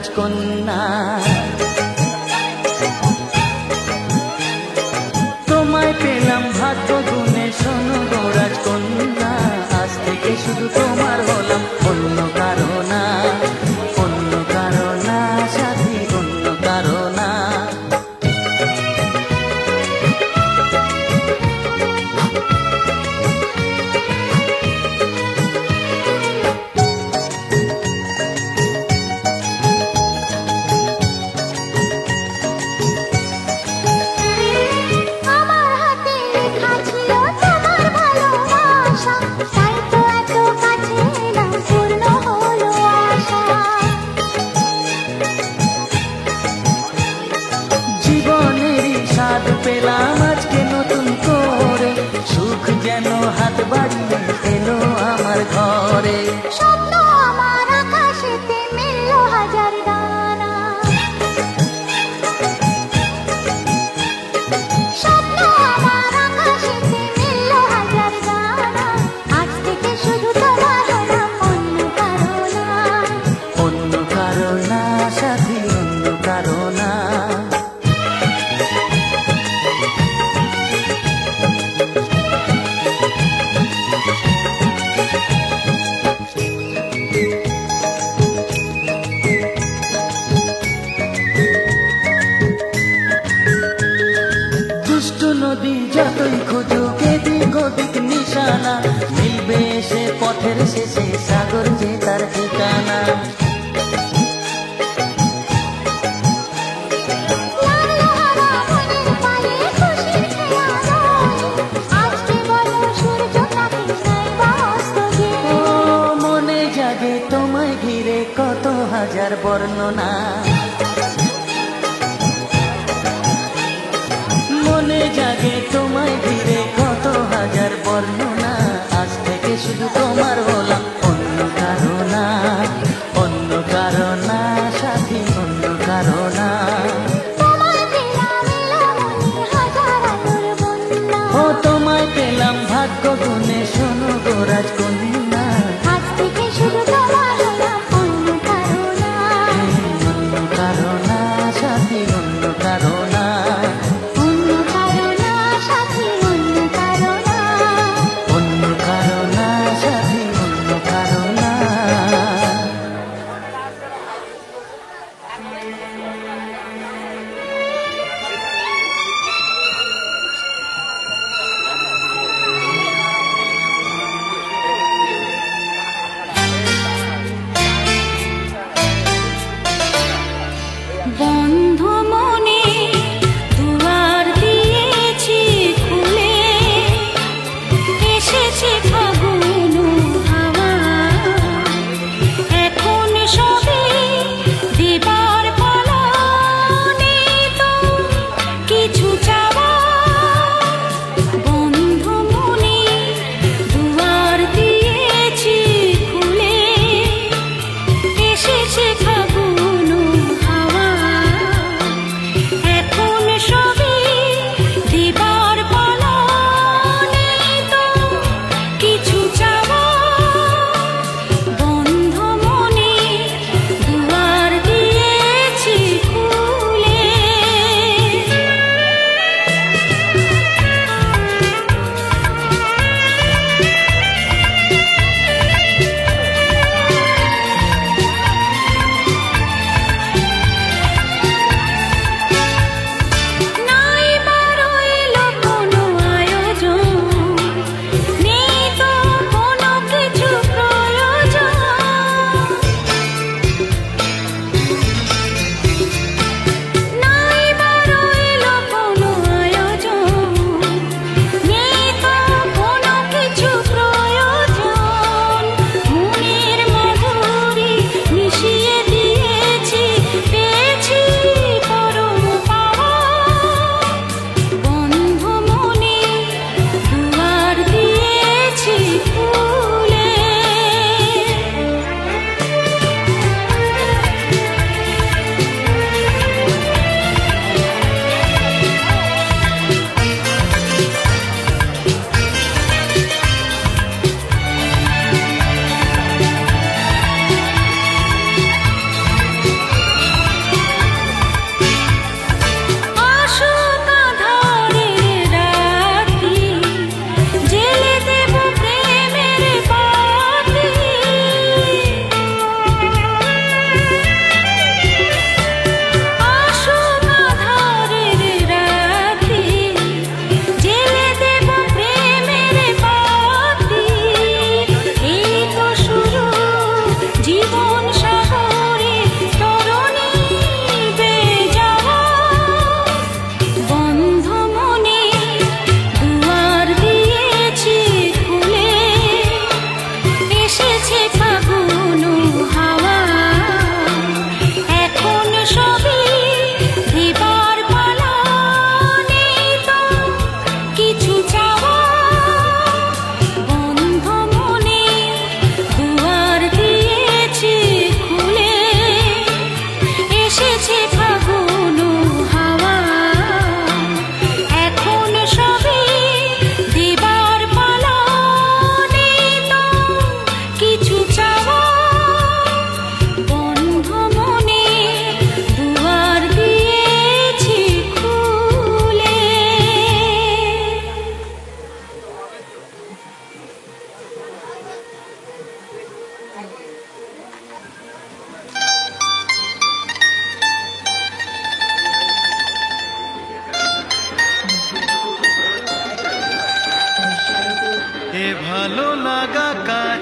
রাজকন্যা। তোমায় পেলাম ভাগ্য গুণে শোনো গো রাজকন্যা, আজ থেকে শুধু তোমার হলাম, অন্য কারো না, অন্য কারো না সাথী, অন্য কারো না। পেলাম আজকে নতুন করে, সুখ যেন হাত বাড়িয়ে এলো আমার ঘরে। স্বপ্ন আমার আকাশেতে মিলল হাজার দানা, স্বপ্ন আমার আকাশেতে মিলল হাজার দানা, আজ থেকে শুধু তোমার হলাম, অন্য কারো না, অন্য কারো না সাথী, অন্য কারো না। নদী যতই খুঁজুক এদিক ওদিক নিশানা, মিলবে সে পথের শেষে সাগর যে তার ঠিকানা। মনে জাগে তোমায় ঘিরে কত হাজার বর্ণনা, মনে জাগে তোমায় ঘিরে কত হাজার বর্ণনা, আজ থেকে শুধু তোমার হলাম, অন্য কারো না, অন্য কারো না সাথী, অন্য কারো না। ও তোমায় পেলাম ভাগ্য গুণে শোনো গো রাজকন্যা, আজ থেকে শুধু তোমার হলাম, অন্য কারো না, অন্য কারো না সাথী, অন্য কারো না। বন্ধু মনে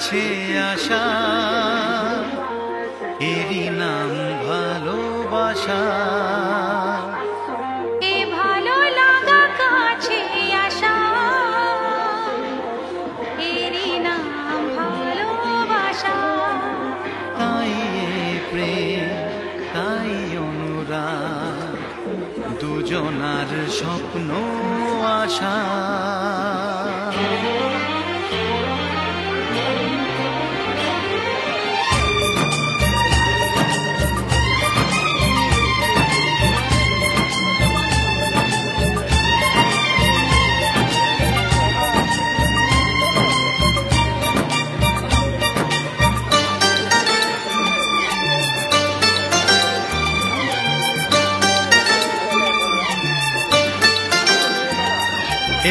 কাছে আসা, এরই নাম ভালোবাসা। এ ভালো লাগা কাছে আসা, এরই নাম ভালোবাসা। তাই এ প্রেম, তাই অনুরাগ, দুজনার স্বপ্ন আশা।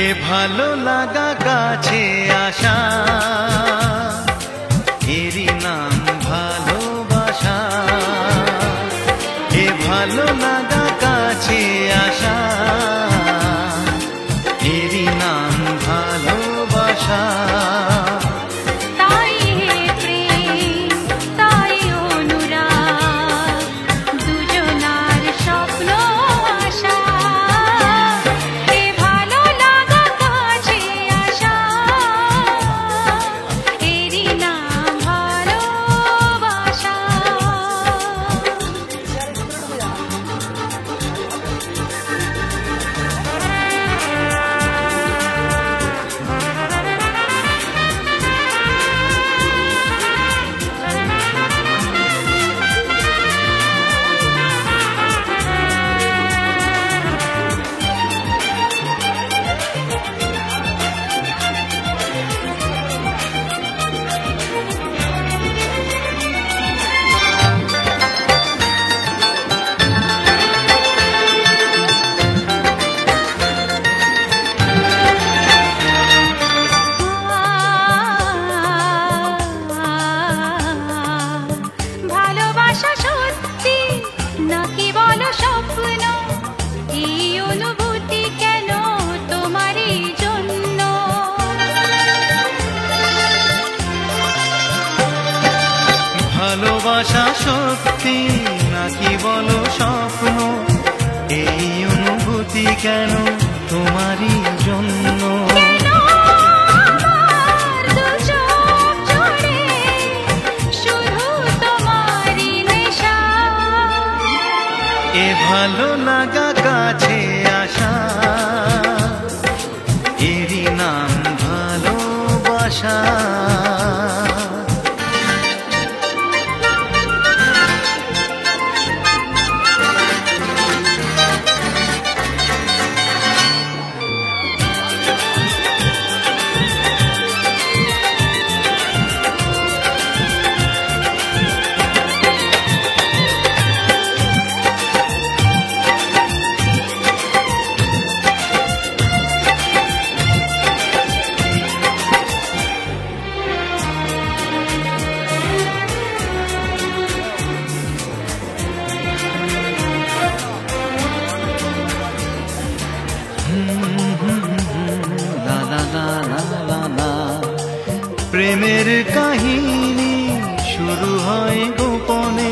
এ ভালো লাগা কাছে আসা, এরই নাম ভালোবাসা। এ ভালো লাগা কাছে আসা, এরই নাম ভালোবাসা। তাই এ প্রেম, তাই অনুরাগ, দুজনার স্বপ্ন আশা। এ ভালো লাগা কাছে আসা, এরই নাম ভালোবাসা। ভালোবাসা সত্যি নাকি বলো স্বপ্ন, এই অনুভূতি কেন তোমারই জন্য? ভালোবাসা সত্যি নাকি বলো স্বপ্ন, এই অনুভূতি কেন তোমারই জন্য? কেন আমার দু চোখ জুড়ে শুধু তোমারই নেশা? এ ভালো লাগা কাছে আসা, এরই নাম ভালোবাসা। লা লা লা লা লা লা। প্রেমের কাহিনী শুরু হয় গোপনে,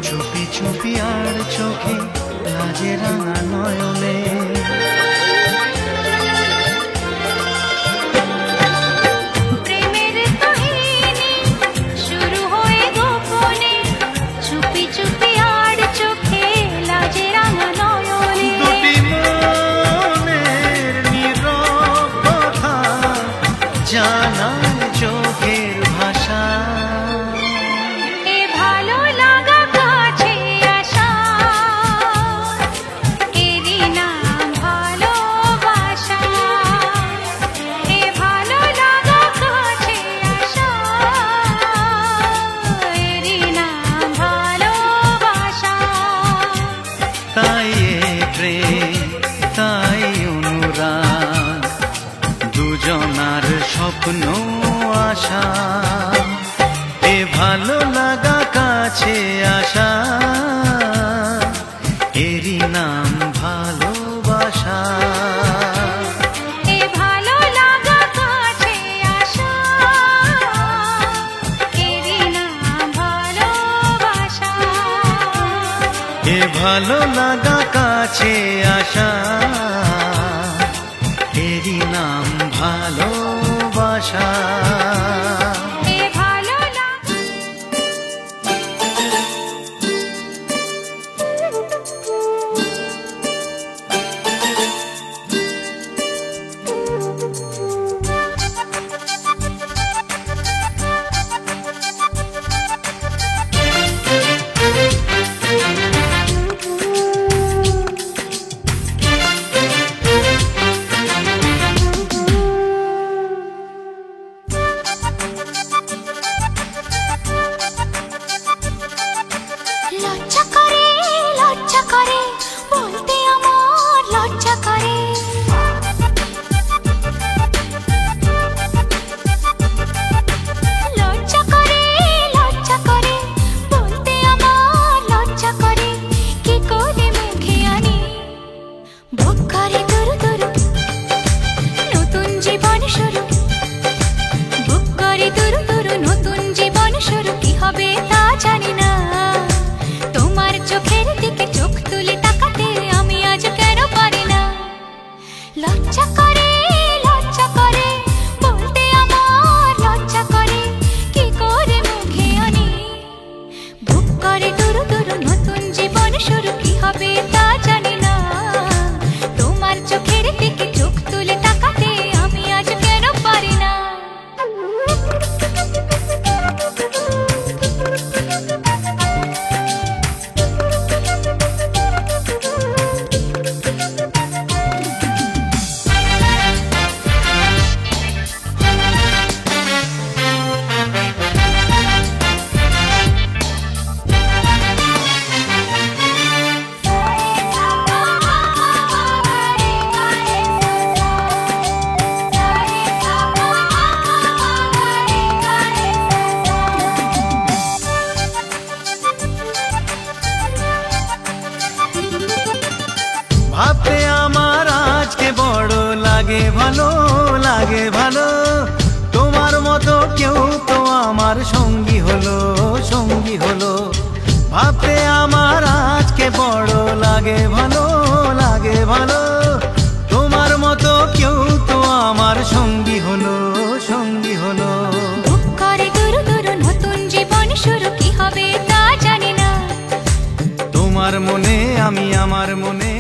চুপি চুপি আর চোখে, লাজে রাঙা নয়নে। প্রেমের কাহিনী শুরু হয়ে গোপনে, চুপি চুপি আর চোখে, লাজে রাঙা নয়নে। দুটি মনের নীরব কথা জানায় চোখের ভাষা। এ ভালো লাগা কাছে আসা, এরই নাম ভালোবাসা। এ ভালো লাগা কাছে আসা, এরই নাম ভালোবাসা। তাই এ প্রেম, তাই অনুরাগ, দুজনার স্বপ্ন আশা। এ ভালো লাগা কাছে আসা, এরই নাম ভালোবাসা। এ ভালো লাগা কাছে আসা, ভালো লাগা কাছে আসা, এরই নাম ভালোবাসা। এ ভালো লজ্জা করে বলতে আমার লজ্জা করে। লজ্জা করে বলতে আমার লজ্জা করে। কি করে মুখে আনি বুক করে দুরু দুরু নতুন জীবন শুরু। বুক করে দুরু দুরু নতুন জীবন শুরু। কি হবে তা জানি না, তোমার চোখের দিকে চোখ তুলে তাকাতে আমি আজ কেন পারি না। লজ্জা করে বলতে আমার লজ্জা করে। কি করে মুখে আনি বুক করে দুরু দুরু নতুন জীবন শুরু। কি হবে তা জানি না, তোমার চোখের দিকে চোখ তুলে তাকাতে আমি আজ কেন পারি না। ভাবতে আমার আজকে বড় লাগে ভালো, লাগে ভালো। তোমার মতো কেউ তো আমার সঙ্গী হলো, সঙ্গী হলো। ভাবতে আমার আজকে বড় লাগে ভালো, লাগে ভালো। তোমার মতো কেউ তো আমার সঙ্গী হলো, সঙ্গী হলো। বুক করে দুরু দুরু নতুন জীবন শুরু। কি হবে তা জানি না, তোমার মনে আমি আমার মনে